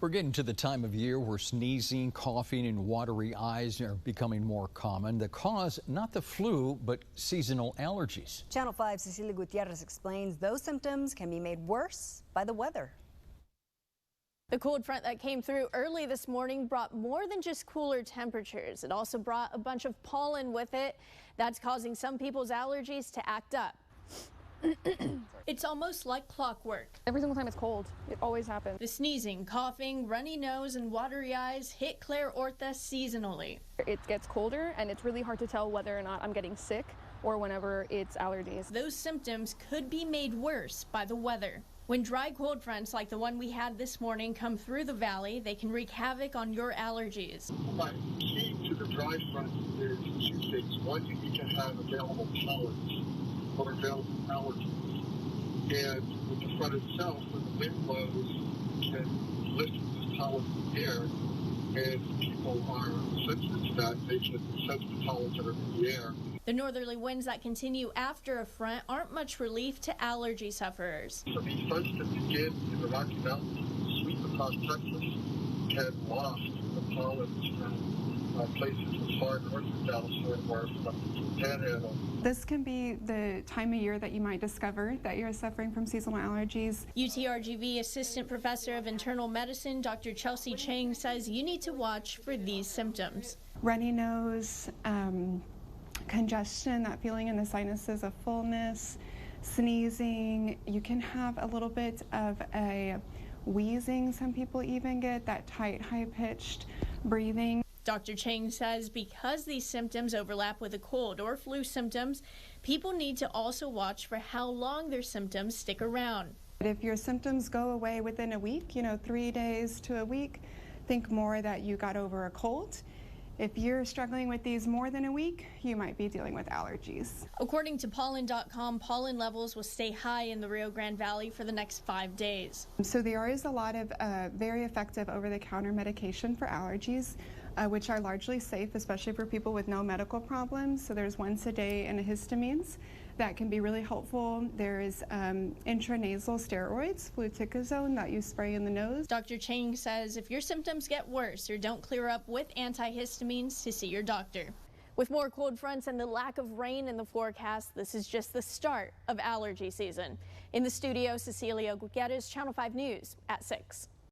We're getting to the time of year where sneezing, coughing, and watery eyes are becoming more common. The cause, not the flu, but seasonal allergies. Channel 5's Cecilia Gutierrez explains those symptoms can be made worse by the weather. The cold front that came through early this morning brought more than just cooler temperatures. It also brought a bunch of pollen with it. That's causing some people's allergies to act up. It's almost like clockwork. Every single time it's cold, it always happens. The sneezing, coughing, runny nose, and watery eyes hit Claire Ortha seasonally. It gets colder, and it's really hard to tell whether or not I'm getting sick or whenever it's allergies. Those symptoms could be made worse by the weather. When dry cold fronts like the one we had this morning come through the valley, they can wreak havoc on your allergies. Right. Key to the dry front is two things. One, you need to have available pollens or available allergies. And with the front itself, when the wind blows, can lift this pollen in the air. And if people are sensitive to that, they can sense the pollens that are in the air. The northerly winds that continue after a front aren't much relief to allergy sufferers. So these fronts that begin in the Rocky Mountains, sweep across Texas, can waft the pollens from places as far north as Dallas-Fort Worth, from the Panhandle. This can be the time of year that you might discover that you're suffering from seasonal allergies. UTRGV Assistant Professor of Internal Medicine, Dr. Chelsea Chang, says you need to watch for these symptoms. Runny nose, congestion, that feeling in the sinuses of fullness, sneezing. You can have a little bit of a wheezing. Some people even get that tight, high-pitched breathing. Dr. Chang says because these symptoms overlap with a cold or flu symptoms, people need to also watch for how long their symptoms stick around. If your symptoms go away within a week, 3 days to a week, think more that you got over a cold. If you're struggling with these more than a week, you might be dealing with allergies. According to Pollen.com, pollen levels will stay high in the Rio Grande Valley for the next 5 days. So there is a lot of very effective over-the-counter medication for allergies, which are largely safe, especially for people with no medical problems. So there's once a day antihistamines that can be really helpful. There is intranasal steroids, fluticasone, that you spray in the nose. Dr. Chang says if your symptoms get worse or don't clear up with antihistamines, to see your doctor. With more cold fronts and the lack of rain in the forecast, this is just the start of allergy season. In the studio, Cecilia Gutierrez, Channel 5 News at 6.